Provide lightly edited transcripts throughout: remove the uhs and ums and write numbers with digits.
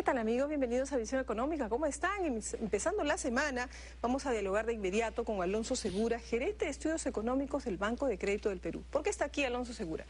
¿Qué tal, amigos? Bienvenidos a Visión Económica. ¿Cómo están? Empezando la semana, vamos a dialogar de inmediato con Alonso Segura, gerente de estudios económicos del Banco de Crédito del Perú. ¿Por qué está aquí Alonso Segura?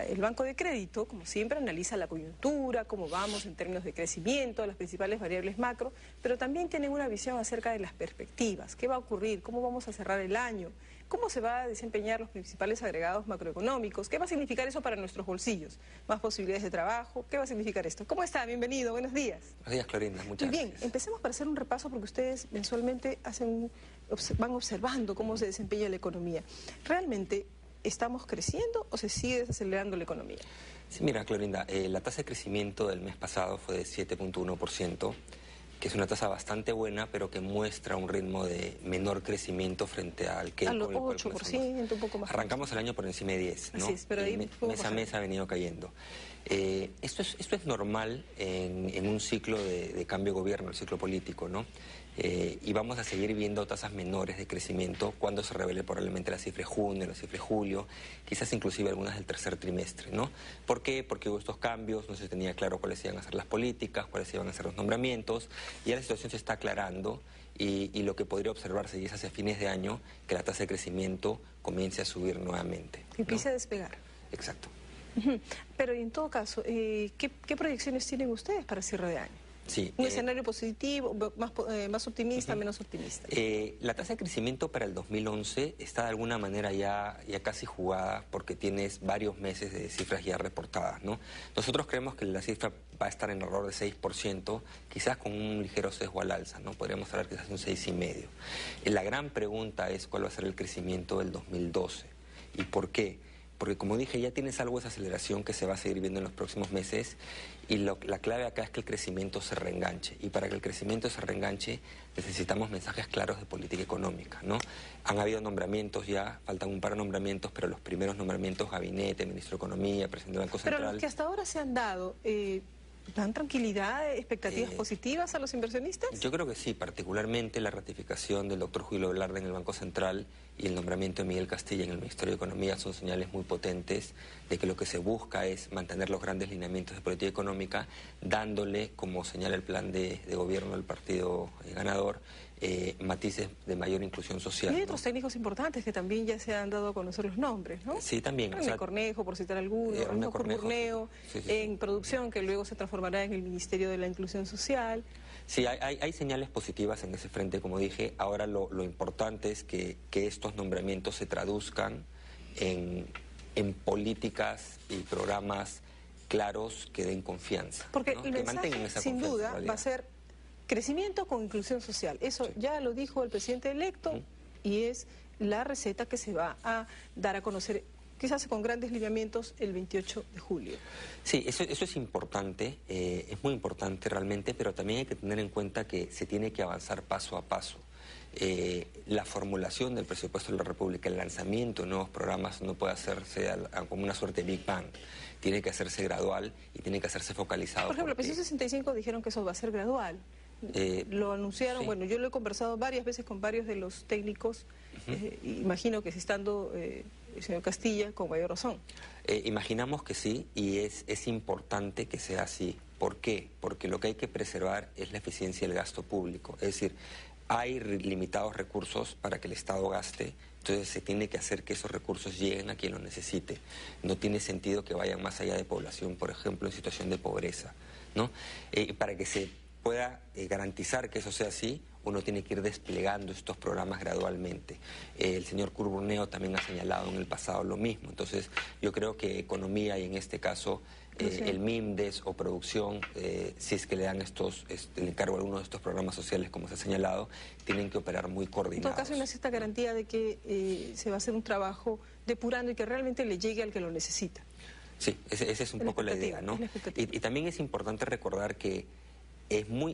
El Banco de Crédito, como siempre, analiza la coyuntura, cómo vamos en términos de crecimiento, las principales variables macro, pero también tienen una visión acerca de las perspectivas. ¿Qué va a ocurrir? ¿Cómo vamos a cerrar el año? ¿Cómo se va a desempeñar los principales agregados macroeconómicos? ¿Qué va a significar eso para nuestros bolsillos? ¿Más posibilidades de trabajo? ¿Qué va a significar esto? ¿Cómo está? Bienvenido, buenos días. Buenos días, Clorinda, muchas gracias. Bien, empecemos para hacer un repaso porque ustedes mensualmente van observando cómo se desempeña la economía. ¿Realmente estamos creciendo o se sigue desacelerando la economía? Sí, mira, Clorinda, la tasa de crecimiento del mes pasado fue de 7.1%. que es una tasa bastante buena, pero que muestra un ritmo de menor crecimiento frente al que... A los 8%, un poco más. Arrancamos el año por encima de 10, ¿no? Así es, pero ahí mes a mes ha venido cayendo. Esto es normal en un ciclo de cambio de gobierno, el ciclo político, ¿no? Y vamos a seguir viendo tasas menores de crecimiento cuando se revele probablemente la cifra de junio, la cifra de julio, quizás inclusive algunas del tercer trimestre, ¿no? ¿Por qué? Porque hubo estos cambios, no se tenía claro cuáles iban a ser las políticas, cuáles iban a ser los nombramientos, y ya la situación se está aclarando y lo que podría observarse, y es hacia fines de año, que la tasa de crecimiento comience a subir nuevamente, ¿no? Empiece a despegar. Exacto. Pero en todo caso, ¿qué proyecciones tienen ustedes para cierre de año? Sí, ¿Un escenario positivo, más optimista, menos optimista? La tasa de crecimiento para el 2011 está de alguna manera ya casi jugada porque tienes varios meses de cifras ya reportadas, ¿no? Nosotros creemos que la cifra va a estar en error de 6%, quizás con un ligero sesgo al alza, ¿no? Podríamos hablar quizás de un 6,5%. La gran pregunta es cuál va a ser el crecimiento del 2012 y por qué. Porque como dije, ya tienes algo de esa aceleración que se va a seguir viendo en los próximos meses y la clave acá es que el crecimiento se reenganche. Y para que el crecimiento se reenganche necesitamos mensajes claros de política económica, ¿no? Han habido nombramientos ya, faltan un par de nombramientos, pero los primeros nombramientos, gabinete, ministro de Economía, presidente del Banco Central... Pero los que hasta ahora se han dado... ¿Dan tranquilidad, expectativas positivas a los inversionistas? Yo creo que sí, particularmente la ratificación del doctor Julio Velarde en el Banco Central y el nombramiento de Miguel Castilla en el Ministerio de Economía son señales muy potentes de que lo que se busca es mantener los grandes lineamientos de política económica, dándole, como señala el plan de gobierno del partido ganador, matices de mayor inclusión social. Y hay otros técnicos importantes que también ya se han dado a conocer los nombres, ¿no? Sí, también. René Cornejo, por citar alguno, René Cornejo, en producción, que luego se transformará en el Ministerio de la Inclusión Social. Sí, hay señales positivas en ese frente, como dije. Ahora lo importante es que estos nombramientos se traduzcan en políticas y programas claros que den confianza. Porque ¿no? el mensaje, sin duda, va a ser crecimiento con inclusión social. Eso ya lo dijo el presidente electo y es la receta que se va a dar a conocer, quizás con grandes lineamientos, el 28 de julio. Sí, eso es importante, es muy importante realmente, pero también hay que tener en cuenta que se tiene que avanzar paso a paso. La formulación del presupuesto de la República, el lanzamiento de nuevos programas no puede hacerse como una suerte de Big Bang. Tiene que hacerse gradual y tiene que hacerse focalizado. Por ejemplo, el PSU 65 dijeron que eso va a ser gradual. Lo anunciaron, sí. Bueno, yo lo he conversado varias veces con varios de los técnicos, imagino que si estando el señor Castilla con mayor razón. Imaginamos que sí, y es importante que sea así. ¿Por qué? Porque lo que hay que preservar es la eficiencia del gasto público, es decir, hay limitados recursos para que el Estado gaste, entonces se tiene que hacer que esos recursos lleguen a quien lo necesite. No tiene sentido que vayan más allá de población, por ejemplo, en situación de pobreza, ¿no? Para que se pueda garantizar que eso sea así, uno tiene que ir desplegando estos programas gradualmente. El señor Curburneo también ha señalado en el pasado lo mismo. Entonces, yo creo que economía y en este caso el MIMDES o producción, si es que le dan el encargo a alguno de estos programas sociales, como se ha señalado, tienen que operar muy coordinados. En todo caso, hay una cierta garantía de que se va a hacer un trajo depurando y que realmente le llegue al que lo necesita. Sí, esa es un poco la idea, ¿no? Y también es importante recordar que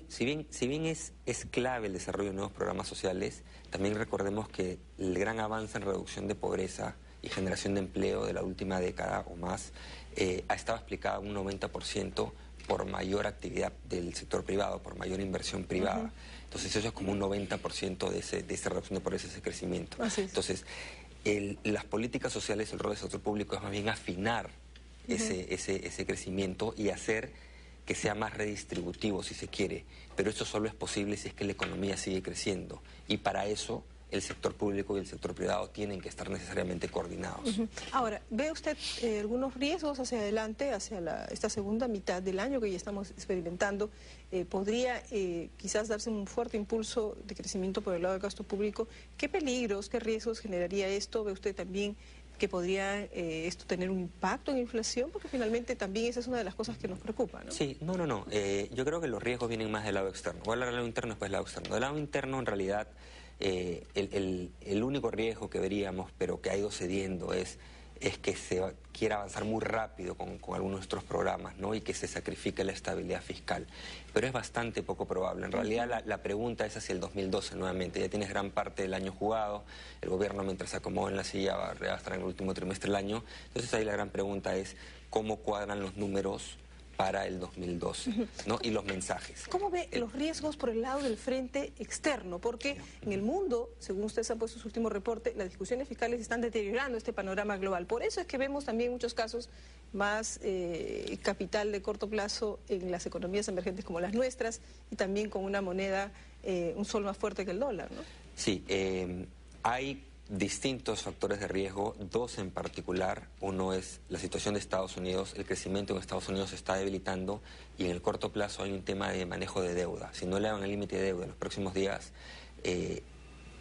si bien es clave el desarrollo de nuevos programas sociales, también recordemos que el gran avance en reducción de pobreza y generación de empleo de la última década o más ha estado explicada un 90% por mayor actividad del sector privado, por mayor inversión privada. Entonces eso es como un 90% de esa reducción de pobreza, ese crecimiento. Entonces, las políticas sociales, el rol del sector público es más bien afinar ese crecimiento y hacer que sea más redistributivo si se quiere, pero esto solo es posible si es que la economía sigue creciendo y para eso el sector público y el sector privado tienen que estar necesariamente coordinados. Ahora, ¿ve usted algunos riesgos hacia adelante, hacia esta segunda mitad del año que ya estamos experimentando? ¿Podría quizás darse un fuerte impulso de crecimiento por el lado del gasto público? ¿Qué peligros, qué riesgos generaría esto? ¿Ve usted también que podría esto tener un impacto en inflación? Porque finalmente también esa es una de las cosas que nos preocupa, ¿no? Sí, no. Yo creo que los riesgos vienen más del lado externo. Voy a hablar del lado interno, después del lado externo. Del lado interno, en realidad, el único riesgo que veríamos, pero que ha ido cediendo, es que se quiera avanzar muy rápido con algunos de nuestros programas, ¿no? Y que se sacrifique la estabilidad fiscal. Pero es bastante poco probable. En realidad la pregunta es hacia el 2012 nuevamente. Ya tienes gran parte del año jugado, el gobierno mientras se acomoda en la silla va a estar en el último trimestre del año. Entonces ahí la gran pregunta es cómo cuadran los números para el 2012, ¿no? Y los mensajes. ¿Cómo ve los riesgos por el lado del frente externo? Porque en el mundo, según ustedes han puesto su último reporte, las discusiones fiscales están deteriorando este panorama global. Por eso es que vemos también en muchos casos más capital de corto plazo en las economías emergentes como las nuestras y también con una moneda, un sol más fuerte que el dólar, ¿no? Sí, hay distintos factores de riesgo, dos en particular. Uno es la situación de Estados Unidos. El crecimiento en Estados Unidos se está debilitando y en el corto plazo hay un tema de manejo de deuda. Si no elevan el límite de deuda en los próximos días,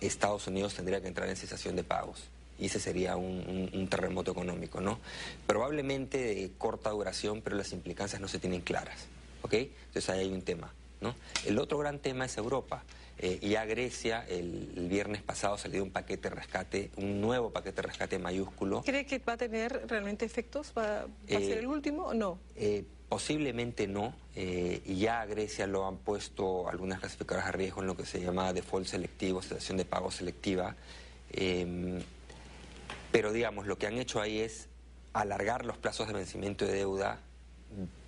Estados Unidos tendría que entrar en cesación de pagos. Y ese sería un terremoto económico, ¿no? Probablemente de corta duración, pero las implicancias no se tienen claras, ¿ok? Entonces ahí hay un tema, ¿no? El otro gran tema es Europa. Y a Grecia, el viernes pasado salió un paquete de rescate, un nuevo paquete de rescate mayúsculo. ¿Cree que va a tener realmente efectos? ¿Va a ser el último o no? Posiblemente no. Y ya a Grecia lo han puesto algunas clasificadoras a riesgo en lo que se llama default selectivo, cesación de pago selectiva. Pero digamos, lo que han hecho ahí es alargar los plazos de vencimiento de deuda.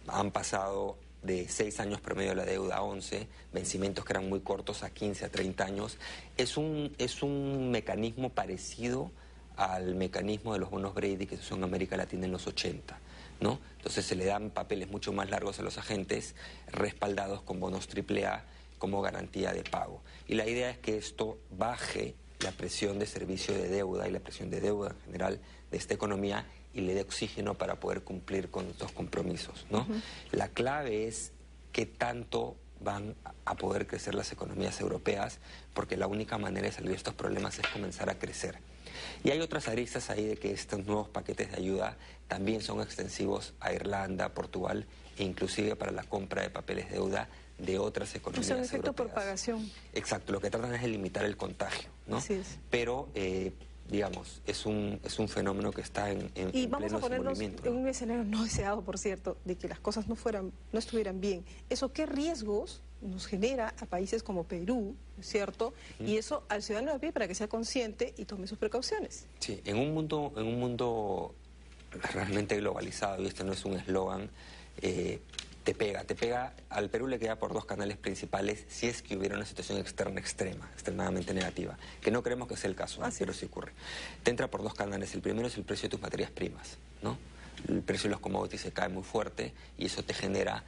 Han pasado de 6 años promedio de la deuda a 11, vencimientos que eran muy cortos a 15, a 30 años. Es un mecanismo parecido al mecanismo de los bonos Brady que se usó en América Latina en los 80, ¿no? Entonces se le dan papeles mucho más largos a los agentes, respaldados con bonos AAA como garantía de pago. Y la idea es que esto baje la presión de servicio de deuda y la presión de deuda en general de esta economía y le dé oxígeno para poder cumplir con estos compromisos, ¿no? La clave es qué tanto van a poder crecer las economías europeas, porque la única manera de salir de estos problemas es comenzar a crecer. Y hay otras aristas ahí de que estos nuevos paquetes de ayuda también son extensivos a Irlanda, Portugal e inclusive para la compra de papeles de deuda de otras economías europeas. Es un efecto por pagación. Exacto, lo que tratan es de limitar el contagio, ¿no? Así es. Pero digamos, es un fenómeno que está en y vamos pleno a ponernos desenvolvimiento, en un escenario no deseado, por cierto, de que las cosas no estuvieran bien. ¿Eso qué riesgos nos genera a países como Perú, ¿cierto? Y eso al ciudadano de a pie para que sea consciente y tome sus precauciones. Sí, en un mundo realmente globalizado, y esto no es un eslogan, te pega, al Perú le queda por 2 canales principales si es que hubiera una situación externa extrema, extremadamente negativa, que no creemos que sea el caso, pero sí ocurre. Te entra por 2 canales, el primero es el precio de tus materias primas, ¿no? El precio de los commodities se cae muy fuerte y eso te genera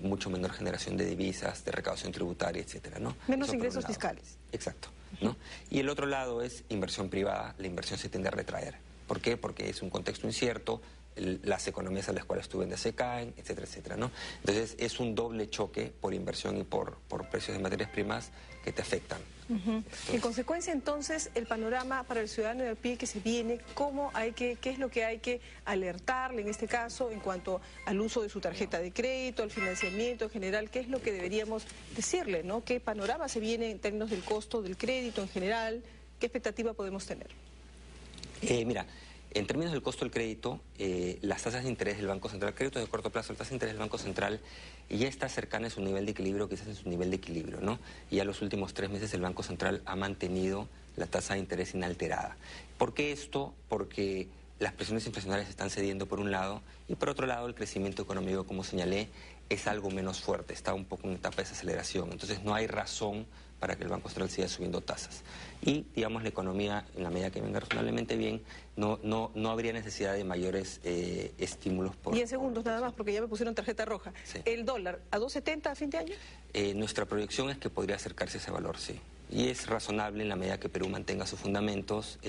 mucho menor generación de divisas, de recaudación tributaria, etcétera, ¿no? Menos Eso ingresos fiscales. Exacto, ¿no? Y el otro lado es inversión privada, la inversión se tiende a retraer. ¿Por qué? Porque es un contexto incierto, las economías a las cuales tú vendes se caen, etcétera, etcétera, ¿no? Entonces es un doble choque por inversión y por precios de materias primas que te afectan. En consecuencia, entonces, el panorama para el ciudadano de a pie que se viene, qué es lo que hay que alertarle en este caso en cuanto al uso de su tarjeta de crédito, al financiamiento en general, qué es lo que deberíamos decirle, ¿no? ¿Qué panorama se viene en términos del costo del crédito en general? ¿Qué expectativa podemos tener? Mira, en términos del costo del crédito, las tasas de interés del Banco Central, créditos de corto plazo, la tasa de interés del Banco Central ya está cercana a su nivel de equilibrio, quizás en su nivel de equilibrio, ¿no? Y ya los últimos 3 meses el Banco Central ha mantenido la tasa de interés inalterada. ¿Por qué esto? Porque las presiones inflacionarias están cediendo por un lado y por otro lado el crecimiento económico, como señalé, es algo menos fuerte, está un poco en etapa de desaceleración. Entonces no hay razón para que el Banco Central siga subiendo tasas. Y, digamos, la economía, en la medida que venga razonablemente bien, no habría necesidad de mayores estímulos. Y en segundos nada más, porque ya me pusieron tarjeta roja. Sí. ¿El dólar a 2.70 a fin de año? Nuestra proyección es que podría acercarse a ese valor, sí. Y es razonable en la medida que Perú mantenga sus fundamentos.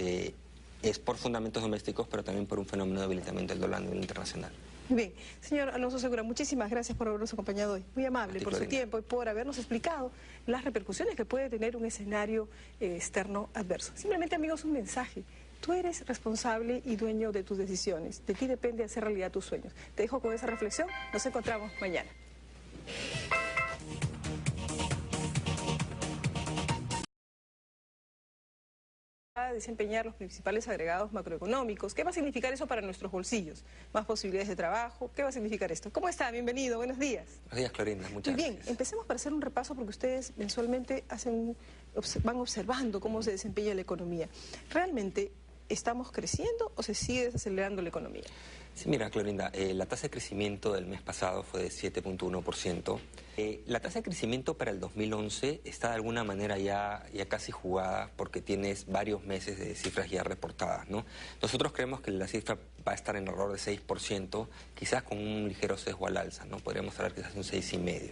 Es por fundamentos domésticos, pero también por un fenómeno de debilitamiento del dólar a nivel internacional. Bien, señor Alonso Segura, muchísimas gracias por habernos acompañado hoy. Muy amable por su tiempo y por habernos explicado las repercusiones que puede tener un escenario externo adverso. Simplemente, amigos, un mensaje. Tú eres responsable y dueño de tus decisiones. De ti depende hacer realidad tus sueños. Te dejo con esa reflexión. Nos encontramos mañana. A desempeñar los principales agregados macroeconómicos. ¿Qué va a significar eso para nuestros bolsillos? ¿Más posibilidades de trabajo? ¿Qué va a significar esto? ¿Cómo está? Bienvenido, buenos días. Buenos días, Clorinda, muchas gracias. Muy bien, empecemos para hacer un repaso porque ustedes mensualmente van observando cómo se desempeña la economía. ¿Realmente estamos creciendo o se sigue desacelerando la economía? Sí, mira, Clorinda, la tasa de crecimiento del mes pasado fue de 7.1%. La tasa de crecimiento para el 2011 está de alguna manera ya casi jugada porque tienes varios meses de cifras ya reportadas, ¿no? Nosotros creemos que la cifra va a estar en error de 6%, quizás con un ligero sesgo al alza, ¿no? Podríamos hablar quizás de un 6,5%.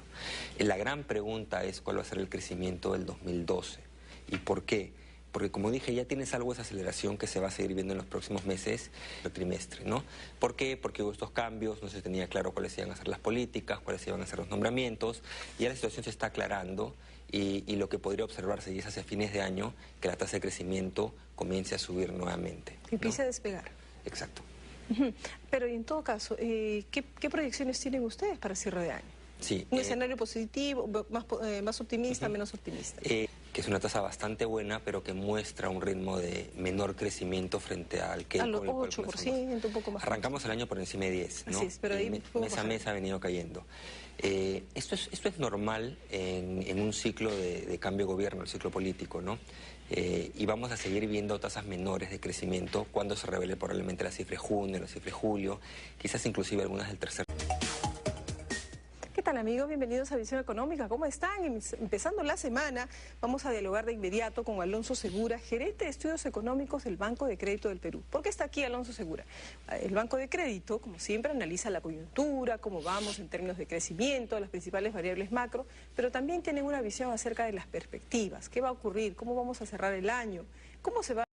La gran pregunta es cuál va a ser el crecimiento del 2012 y por qué. Porque, como dije, ya tienes algo de esa aceleración que se va a seguir viendo en los próximos meses, el trimestre, ¿no? ¿Por qué? Porque hubo estos cambios, no se tenía claro cuáles iban a ser las políticas, cuáles iban a ser los nombramientos, y ya la situación se está aclarando y lo que podría observarse, y es hacia fines de año, que la tasa de crecimiento comience a subir nuevamente, ¿no? Empiece a despegar. Exacto. Pero, en todo caso, ¿qué proyecciones tienen ustedes para cierre de año? Sí, ¿Un escenario positivo, más optimista, menos optimista? Que es una tasa bastante buena, pero que muestra un ritmo de menor crecimiento frente al que... Al 8%, un poco más. Arrancamos el año por encima de 10, ¿no? Así es, pero ahí mes a mes ha venido cayendo. Esto es normal en un ciclo de cambio de gobierno, el ciclo político, ¿no? Y vamos a seguir viendo tasas menores de crecimiento cuando se revele probablemente la cifra de junio, la cifra de julio, quizás inclusive algunas del tercer. ¿Qué tal, amigos? Bienvenidos a Visión Económica. ¿Cómo están? Empezando la semana, vamos a dialogar de inmediato con Alonso Segura, gerente de estudios económicos del Banco de Crédito del Perú. ¿Por qué está aquí Alonso Segura? El Banco de Crédito, como siempre, analiza la coyuntura, cómo vamos en términos de crecimiento, las principales variables macro, pero también tienen una visión acerca de las perspectivas. ¿Qué va a ocurrir? ¿Cómo vamos a cerrar el año? ¿Cómo se va